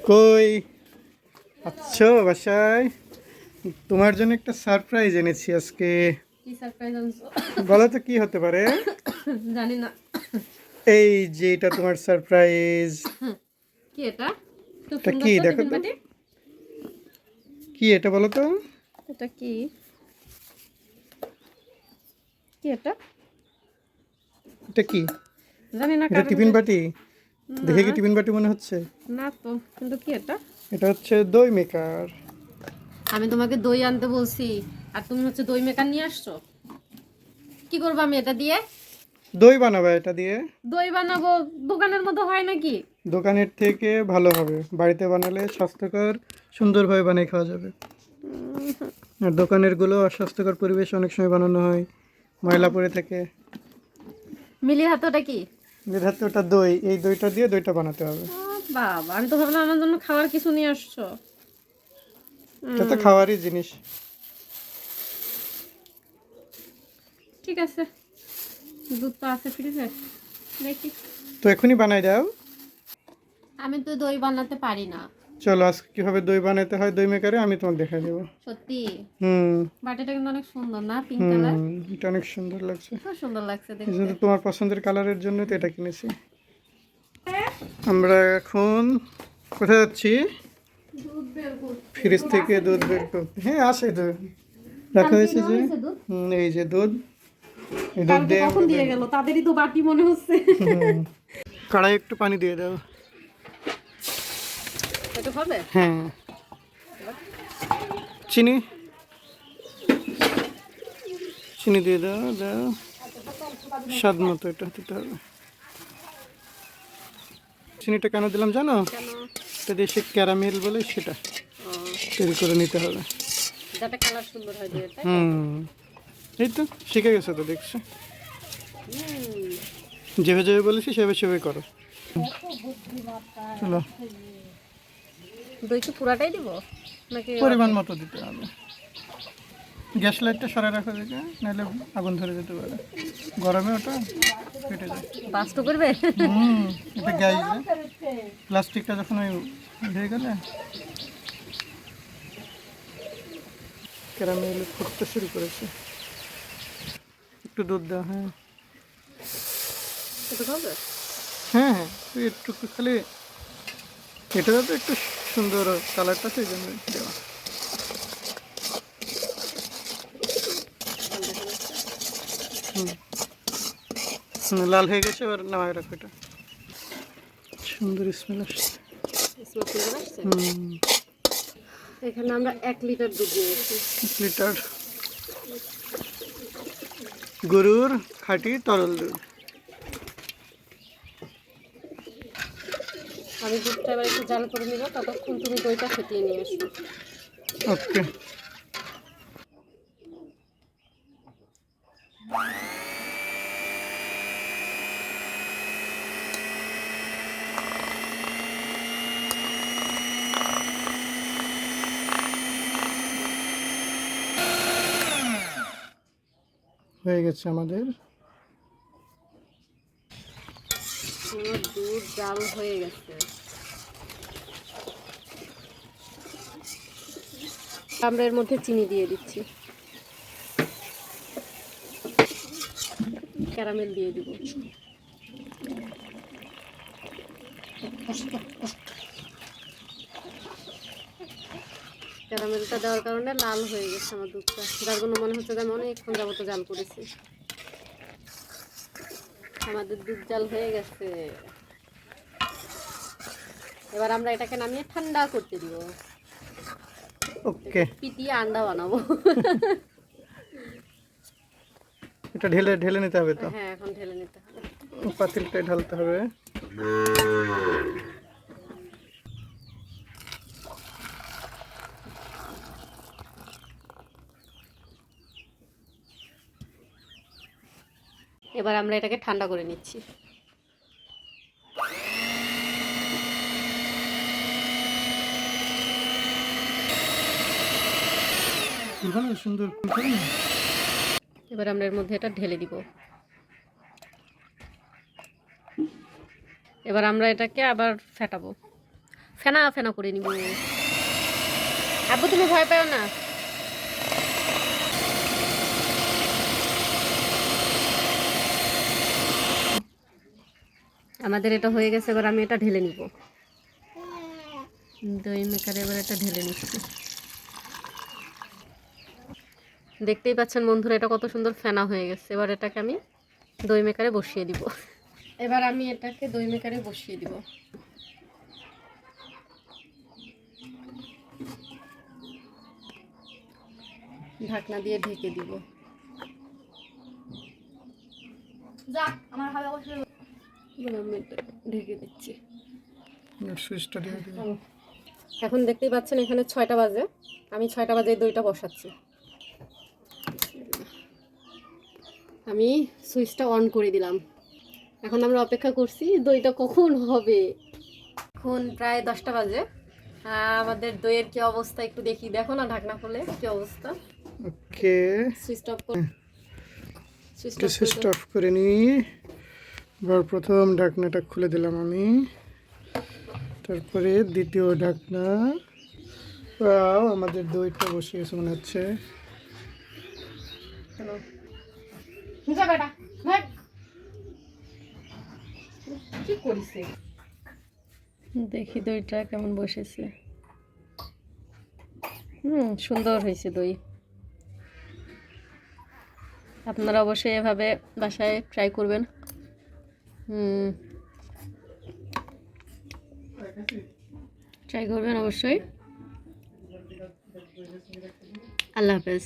কই আচ্ছা বাসায় তোমার জন্য একটা সারপ্রাইজ এনেছি আজকে। কি সারপ্রাইজ আনছো? বলো তো কি হতে পারে? জানি না। এই যে এটা তোমার সারপ্রাইজ। কি এটা? খুব এটা সুন্দর কি তো দেখো টিফিন তো, বাটি। কি এটা বলো তো? এটা কি? কি এটা? এটা কি? জানি না। এটা টিফিন বাটি? দেখে কি না টিফিন বাটি মনে হচ্ছে? না তো, কিন্তু কি এটা? এটা হচ্ছে দই মেকার। আমি তোমাকে দই আনতে বলছি আর তুমি হচ্ছে দই মেকার নিয়ে আসছো। কি করবো আমি এটা দিয়ে? দই বানাবে এটা দিয়ে? দই বানাবো? দোকানের মতো হয় নাকি? দোকানের থেকে ভালো হবে, বাড়িতে বানালে স্বাস্থ্যকর সুন্দরভাবে বানিয়ে খাওয়া যাবে। আর দোকানের গুলো অস্বাস্থ্যকর পরিবেশ অনেক সময় বানানো হয়, ময়লা পড়ে থাকে। মিলি হাতে ওটা কি? মেধাতে ওটা দই, এই দইটা দিয়ে দইটা বানাতে হবে। বাবা, আমি তো ভাবলাম আমার জন্য খাওয়ার কিছু নিয়ে আসছো। এটা তো খাওয়ারই জিনিস। ঠিক আছে, দুধ তো আছে ফ্রিজে, দেখি। তো এখনই বানাই দাও। আমি তো দই বানাতে পারি না। চলো আজকে কিভাবে দই বানাতে হয় দই মেকারে আমি তোমাকে দেখাই দেবো। সত্যি? হুম বাটিটা কিন্তু অনেক সুন্দর না, পিঙ্ক হুম, কালার? এটা অনেক সুন্দর লাগছে। খুব সুন্দর লাগছে এই জন্য দেখতে। তো তোমার পছন্দের কালারের জন্য তো এটা কিনেছি। আমরা এখন কোথায় যাচ্ছি? দুধ বের করতে। ফ্রিজ থেকে দুধ বের করতে। হ্যাঁ আসে তো, রাখা হয়েছে যে। এই যে দুধ, এই দুধ কালকে দিয়ে কখন দিয়ে গেল? তাদেরই তো বাটি মনে হচ্ছে। কড়াই একটু পানি দিয়ে দাও। এটা হবে? হ্যাঁ, চিনি চিনি দিয়ে দাও, দাও স্বাদ মতো এটা দিতে হবে। চিনিটা কেন দিলাম জানো? কেন? এটা দেশে ক্যারামেল বলে সেটা ও, তৈরি করে নিতে হবে। যাতে কালার সুন্দর হয় দিয়ে, তাই তো? হুম, এই তো শিখে গেছো তো দেখছি। হুম। যেভাবে যেভাবে বলেছি সেভাবে সেভাবে করো। চলো, দই কি পুরাটাই দিব নাকি? পরিমাণ মতো দিতে হবে। গ্যাস লাইটটা সরাই রাখো দেখে, নাহলে আগুন ধরে যেতে পারে গরমে, ওটা ফেটে যায়। বাস্ত করবে? হুম, এটা গ্যাস প্লাস্টিকটা যখন ওই হয়ে গেলে ক্যারামেল ফুটতে শুরু করেছে। একটু দুধ দাও। হ্যাঁ এটা হবে? হ্যাঁ হ্যাঁ, তুই একটু একটু খালি এটা যাতে একটু সুন্দর কালারটা সেই জন্য দেওয়া। হুম হুম, লাল হয়ে গেছে, এবার নামায় রাখো। এটা সুন্দর স্মেল আসছে। স্মোক সুন্দর আসছে। হুম, এখানে আমরা 1 লিটার দুধ নিয়েছি। 1 লিটার গরুর খাঁটি তরল দুধ। আমি দুধটা এবার একটু জাল করে নিব, ততক্ষণ তুমি দইটা ফেটিয়ে নিয়ে আসো। ওকে, হয়ে গেছে আমাদের। আমার দুধ জাল হয়ে গেছে। আমরা এর মধ্যে চিনি দিয়ে দিচ্ছি, ক্যারামেল দিয়ে দিব। ক্যারামেলটা দেওয়ার কারণে লাল হয়ে গেছে আমার দুধটা, যার জন্য মনে হচ্ছে যে আমি অনেকক্ষণ যাবত জাল করেছি। আমাদের দুধ জাল হয়ে গেছে। এবার আমরা এটাকে নামিয়ে ঠান্ডা করতে দিব। ওকে, পিটিয়ে আন্ডা বানাবো। এটা ঢেলে ঢেলে নিতে হবে তো। হ্যাঁ, এখন ঢেলে নিতে হবে। পাতিলটাই ঢালতে হবে। এবার আমরা এটাকে ঠান্ডা করে নিচ্ছি। ভালো সুন্দর। এবার আমরা এর মধ্যে এটা ঢেলে দিব। এবার আমরা এটাকে আবার ফেটাবো। ফেনা ফেনা করে নিব। আব্বু তুমি ভয় পাও না। আমাদের এটা হয়ে গেছে, এবার আমি এটা ঢেলে নিব। দই মেকারে এবার এটা ঢেলে নিচ্ছি। দেখতেই পাচ্ছেন বন্ধুরা, এটা কত সুন্দর ফেনা হয়ে গেছে। এবার এটাকে আমি দই মেকারে বসিয়ে দিব। এবার আমি এটাকে দই মেকারে বসিয়ে দিব। ঢাকনা দিয়ে ঢেকে দিব। আমি এটা ঢেকে দিচ্ছি। সুইচটা দিয়ে দিন। এখন দেখতেই পাচ্ছেন এখানে 6টা বাজে, আমি 6টা বাজে দইটা বসাচ্ছি। আমি সুইচটা অন করে দিলাম। এখন আমরা অপেক্ষা করছি দইটা কখন হবে। এখন প্রায় 10টা বাজে। আমাদের দইয়ের কি অবস্থা একটু দেখি, দেখো না ঢাকনা খুলে কি অবস্থা। ওকে, সুইচ অফ করে সুইচ অফ করে নি। এবার প্রথম ঢাকনাটা খুলে দিলাম আমি, তারপরে দ্বিতীয় ঢাকনা। ওয়াও, আমাদের দইটা বসে গেছে মনে হচ্ছে। কি করিছে দেখি দইটা কেমন বসেছে। সুন্দর হয়েছে দই। আপনারা অবশ্যই এভাবে বাসায় ট্রাই করবেন। ট্রাই করবেন অবশ্যই। আল্লাহ হাফেজ।